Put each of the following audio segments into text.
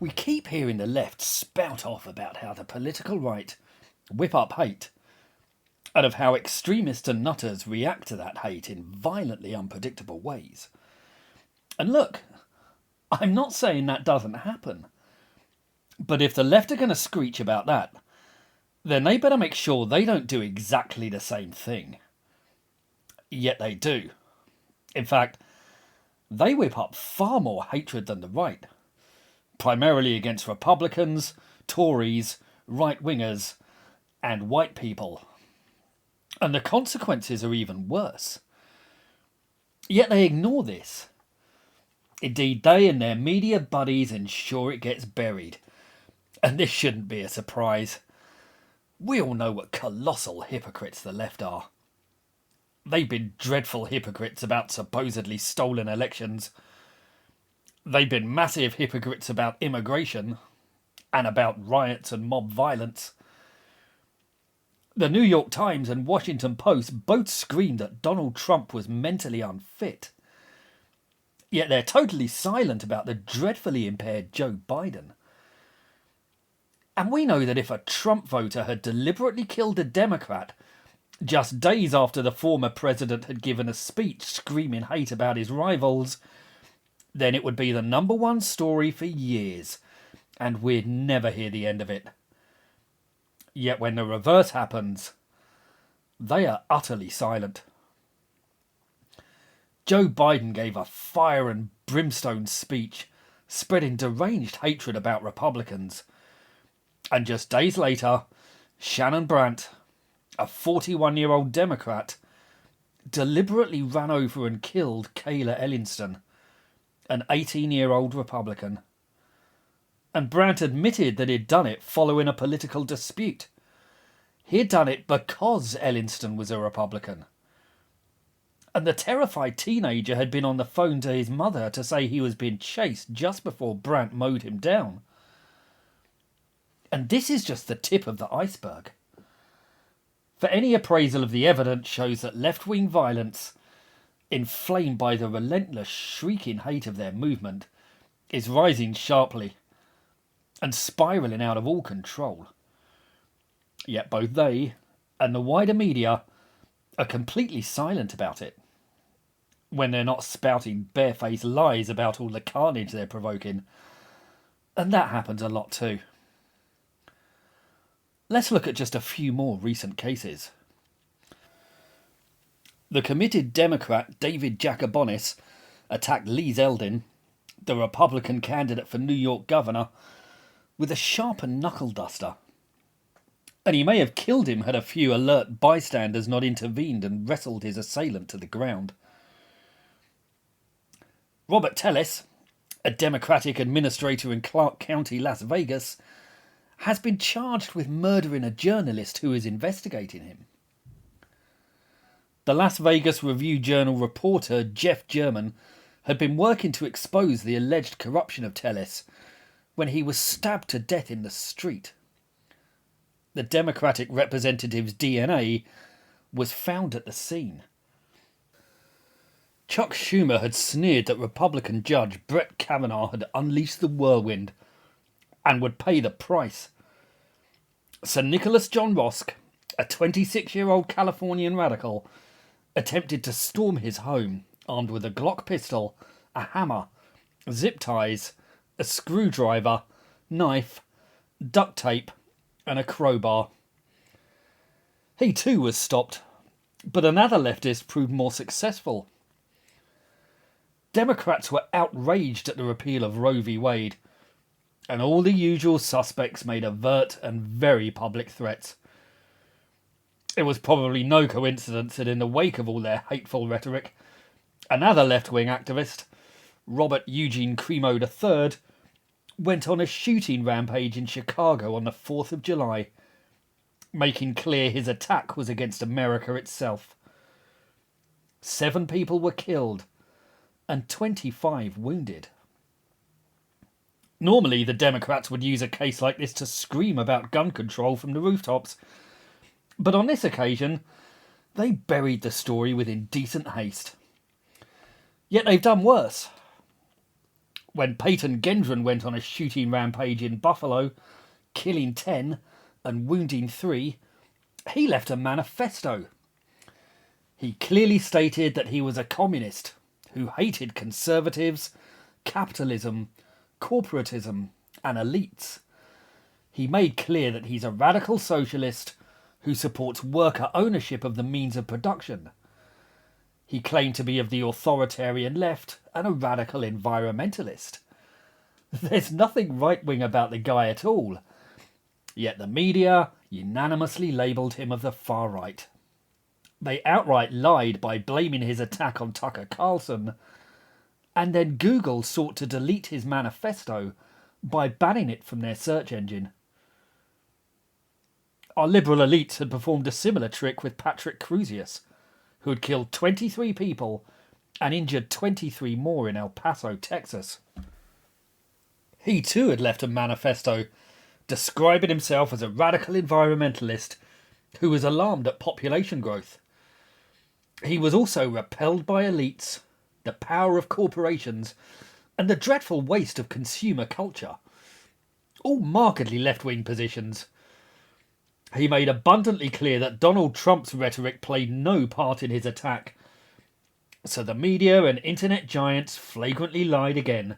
We keep hearing the left spout off about how the political right whip up hate, and of how extremists and nutters react to that hate in violently unpredictable ways. And look, I'm not saying that doesn't happen, but if the left are going to screech about that, then they better make sure they don't do exactly the same thing. Yet they do. In fact, they whip up far more hatred than the right, primarily against Republicans, Tories, right-wingers, and white people. And the consequences are even worse. Yet they ignore this. Indeed, they and their media buddies ensure it gets buried. And this shouldn't be a surprise. We all know what colossal hypocrites the left are. They've been dreadful hypocrites about supposedly stolen elections. They've been massive hypocrites about immigration and about riots and mob violence. The New York Times and Washington Post both screamed that Donald Trump was mentally unfit. Yet they're totally silent about the dreadfully impaired Joe Biden. And we know that if a Trump voter had deliberately killed a Democrat just days after the former president had given a speech screaming hate about his rivals, then it would be the #1 story for years, and we'd never hear the end of it. Yet when the reverse happens, they are utterly silent. Joe Biden gave a fire and brimstone speech, spreading deranged hatred about Republicans. And just days later, Shannon Brandt, a 41-year-old Democrat, deliberately ran over and killed Kayla Ellingston, an 18-year-old Republican. And Brandt admitted that he'd done it following a political dispute. He'd done it because Ellingston was a Republican. And the terrified teenager had been on the phone to his mother to say he was being chased just before Brandt mowed him down. And this is just the tip of the iceberg. For any appraisal of the evidence shows that left-wing violence, inflamed by the relentless shrieking hate of their movement, is rising sharply and spiralling out of all control. Yet both they and the wider media are completely silent about it, when they're not spouting barefaced lies about all the carnage they're provoking. And that happens a lot too. Let's look at just a few more recent cases. The committed Democrat David Jacobonis attacked Lee Zeldin, the Republican candidate for New York governor, with a sharpened knuckle duster. And he may have killed him had a few alert bystanders not intervened and wrestled his assailant to the ground. Robert Tellis, a Democratic administrator in Clark County, Las Vegas, has been charged with murdering a journalist who is investigating him. The Las Vegas Review-Journal reporter Jeff German had been working to expose the alleged corruption of Tellis when he was stabbed to death in the street. The Democratic representative's DNA was found at the scene. Chuck Schumer had sneered that Republican Judge Brett Kavanaugh had unleashed the whirlwind and would pay the price. Sir Nicholas John Rosk, a 26-year-old Californian radical, attempted to storm his home armed with a Glock pistol, a hammer, zip ties, a screwdriver, knife, duct tape, and a crowbar. He too was stopped, but another leftist proved more successful. Democrats were outraged at the repeal of Roe v. Wade, and all the usual suspects made overt and very public threats. It was probably no coincidence that in the wake of all their hateful rhetoric, another left-wing activist, Robert Eugene Cremo III, went on a shooting rampage in Chicago on the 4th of July, making clear his attack was against America itself. 7 people were killed and 25 wounded. Normally, the Democrats would use a case like this to scream about gun control from the rooftops, but on this occasion, they buried the story with indecent haste. Yet they've done worse. When Peyton Gendron went on a shooting rampage in Buffalo, killing 10 and wounding 3, he left a manifesto. He clearly stated that he was a communist who hated conservatives, capitalism, corporatism, and elites. He made clear that he's a radical socialist who supports worker ownership of the means of production. He claimed to be of the authoritarian left and a radical environmentalist. There's nothing right-wing about the guy at all, yet the media unanimously labelled him of the far right. They outright lied by blaming his attack on Tucker Carlson, and then Google sought to delete his manifesto by banning it from their search engine. Our liberal elites had performed a similar trick with Patrick Crusius, who had killed 23 people and injured 23 more in El Paso, Texas. He too had left a manifesto describing himself as a radical environmentalist who was alarmed at population growth. He was also repelled by elites, the power of corporations, and the dreadful waste of consumer culture. All markedly left-wing positions. He made abundantly clear that Donald Trump's rhetoric played no part in his attack. So the media and internet giants flagrantly lied again,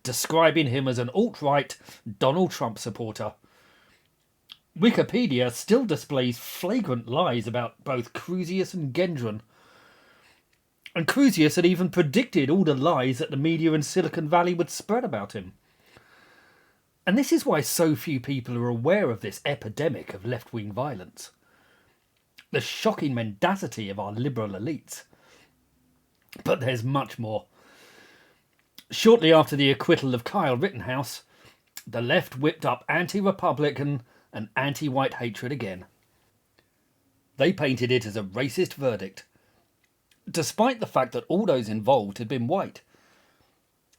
describing him as an alt-right Donald Trump supporter. Wikipedia still displays flagrant lies about both Crusius and Gendron. And Crusius had even predicted all the lies that the media in Silicon Valley would spread about him. And this is why so few people are aware of this epidemic of left-wing violence. The shocking mendacity of our liberal elites. But there's much more. Shortly after the acquittal of Kyle Rittenhouse, the left whipped up anti-Republican and anti-white hatred again. They painted it as a racist verdict, despite the fact that all those involved had been white.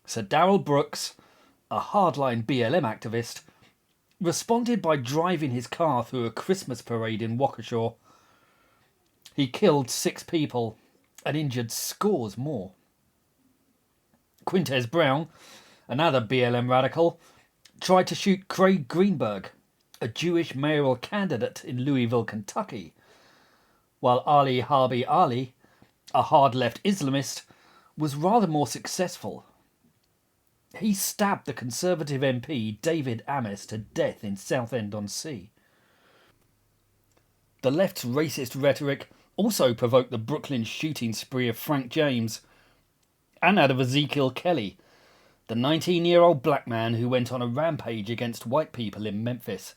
Sir Darrell Brooks, a hardline BLM activist, responded by driving his car through a Christmas parade in Waukesha. He killed 6 people and injured scores more. Quintez Brown, another BLM radical, tried to shoot Craig Greenberg, a Jewish mayoral candidate in Louisville, Kentucky, while Ali Harbi Ali, a hard-left Islamist, was rather more successful. He stabbed the Conservative MP David Ames to death in Southend-on-Sea. The left's racist rhetoric also provoked the Brooklyn shooting spree of Frank James, and that of Ezekiel Kelly, the 19-year-old black man who went on a rampage against white people in Memphis.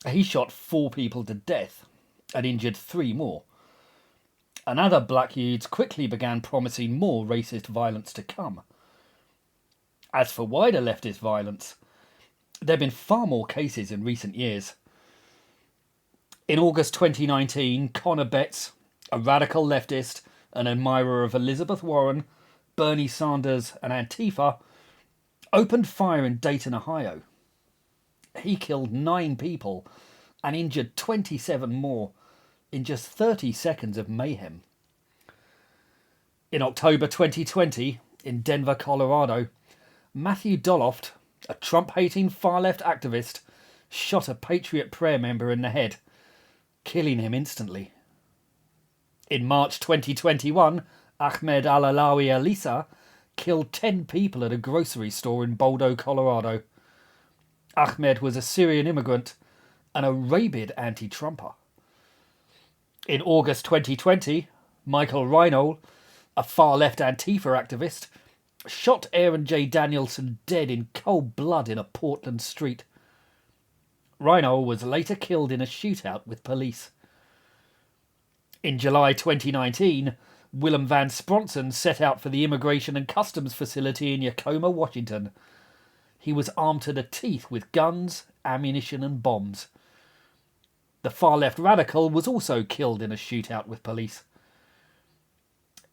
He shot 4 people to death and injured 3 more. And other black youths quickly began promising more racist violence to come. As for wider leftist violence, there have been far more cases in recent years. In August 2019, Connor Betts, a radical leftist, an admirer of Elizabeth Warren, Bernie Sanders and Antifa, opened fire in Dayton, Ohio. He killed 9 people and injured 27 more in just 30 seconds of mayhem. In October 2020, in Denver, Colorado, Matthew Doloft, a Trump-hating far-left activist, shot a Patriot Prayer member in the head, killing him instantly. In March 2021, Ahmed Al-Alawi Alisa killed 10 people at a grocery store in Boulder, Colorado. Ahmed was a Syrian immigrant and a rabid anti-Trumper. In August 2020, Michael Reinold, a far-left Antifa activist, shot Aaron J. Danielson dead in cold blood in a Portland street. Reinold was later killed in a shootout with police. In July 2019, Willem Van Spronson set out for the Immigration and Customs Facility in Yakima, Washington. He was armed to the teeth with guns, ammunition and bombs. The far-left radical was also killed in a shootout with police.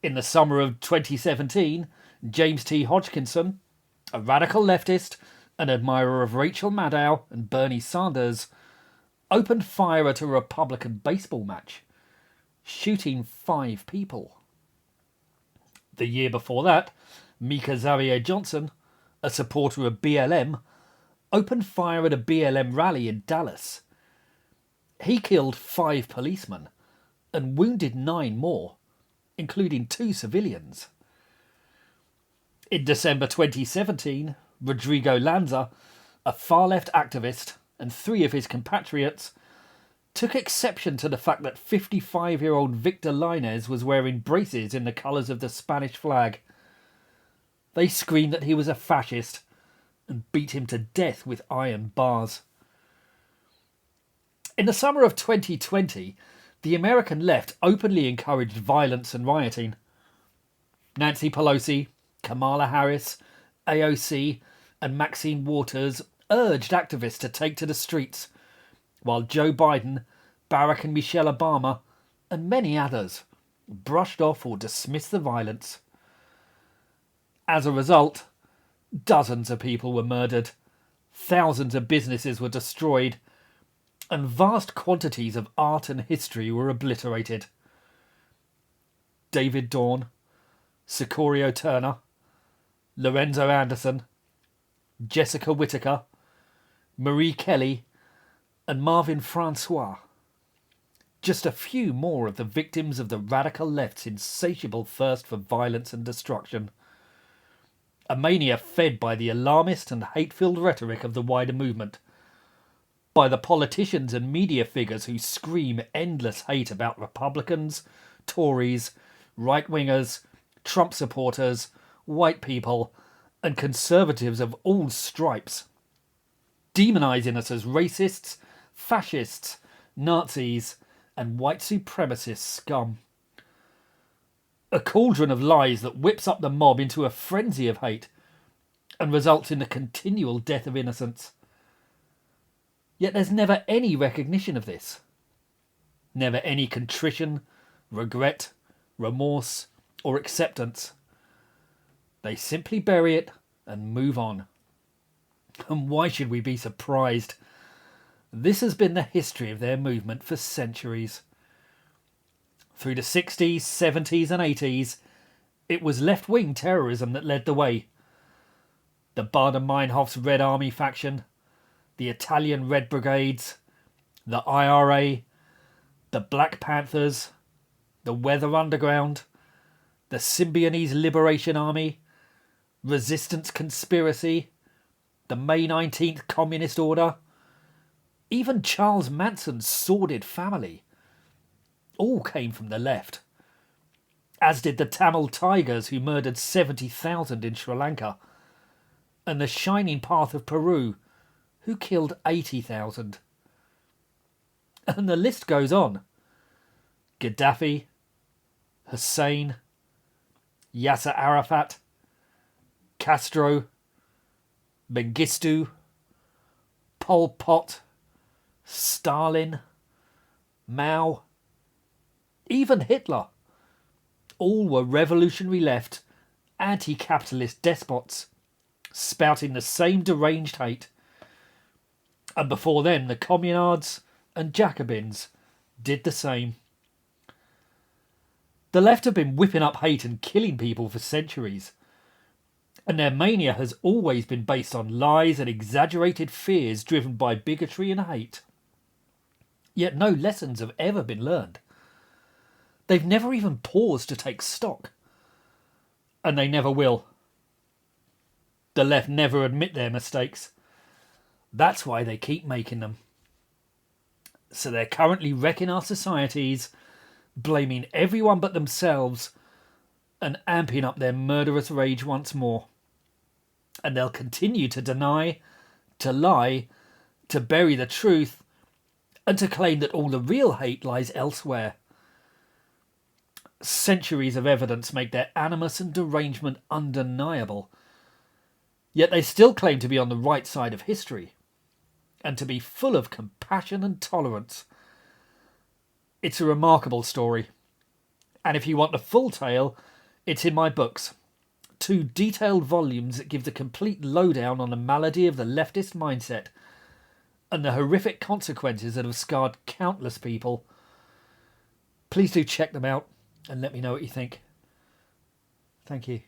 In the summer of 2017, James T. Hodgkinson, a radical leftist, an admirer of Rachel Maddow and Bernie Sanders, opened fire at a Republican baseball match, shooting 5 people. The year before that, Mika Xavier Johnson, a supporter of BLM, opened fire at a BLM rally in Dallas. He killed 5 policemen and wounded 9 more, including 2 civilians. In December 2017, Rodrigo Lanza, a far-left activist, and 3 of his compatriots took exception to the fact that 55-year-old Victor Lainez was wearing braces in the colours of the Spanish flag. They screamed that he was a fascist and beat him to death with iron bars. In the summer of 2020, the American left openly encouraged violence and rioting. Nancy Pelosi, Kamala Harris, AOC, and Maxine Waters urged activists to take to the streets, while Joe Biden, Barack and Michelle Obama, and many others brushed off or dismissed the violence. As a result, dozens of people were murdered, thousands of businesses were destroyed, and vast quantities of art and history were obliterated. David Dorn, Socorro Turner, Lorenzo Anderson, Jessica Whittaker, Marie Kelly, and Marvin Francois. Just a few more of the victims of the radical left's insatiable thirst for violence and destruction. A mania fed by the alarmist and hate-filled rhetoric of the wider movement, by the politicians and media figures who scream endless hate about Republicans, Tories, right-wingers, Trump supporters, white people, and conservatives of all stripes, demonising us as racists, fascists, Nazis, and white supremacist scum. A cauldron of lies that whips up the mob into a frenzy of hate and results in the continual death of innocents. Yet there's never any recognition of this. Never any contrition, regret, remorse, or acceptance. They simply bury it and move on. And why should we be surprised? This has been the history of their movement for centuries. Through the 60s, 70s and 80s, it was left-wing terrorism that led the way. The Baader-Meinhof's Red Army faction, the Italian Red Brigades, the IRA, the Black Panthers, the Weather Underground, the Symbionese Liberation Army, Resistance Conspiracy, the May 19th Communist Order, even Charles Manson's sordid family, all came from the left. As did the Tamil Tigers who murdered 70,000 in Sri Lanka, and the Shining Path of Peru who killed 80,000. And the list goes on. Gaddafi, Hussein, Yasser Arafat, Castro, Mengistu, Pol Pot, Stalin, Mao, even Hitler. All were revolutionary left, anti-capitalist despots, spouting the same deranged hate. And before them, the communards and Jacobins did the same. The left have been whipping up hate and killing people for centuries, and their mania has always been based on lies and exaggerated fears driven by bigotry and hate. Yet no lessons have ever been learned. They've never even paused to take stock, and they never will. The left never admit their mistakes. That's why they keep making them. So they're currently wrecking our societies, blaming everyone but themselves, and amping up their murderous rage once more. And they'll continue to deny, to lie, to bury the truth, and to claim that all the real hate lies elsewhere. Centuries of evidence make their animus and derangement undeniable. Yet they still claim to be on the right side of history, and to be full of compassion and tolerance. It's a remarkable story. And if you want the full tale, it's in my books. 2 detailed volumes that give the complete lowdown on the malady of the leftist mindset and the horrific consequences that have scarred countless people. Please do check them out and let me know what you think. Thank you.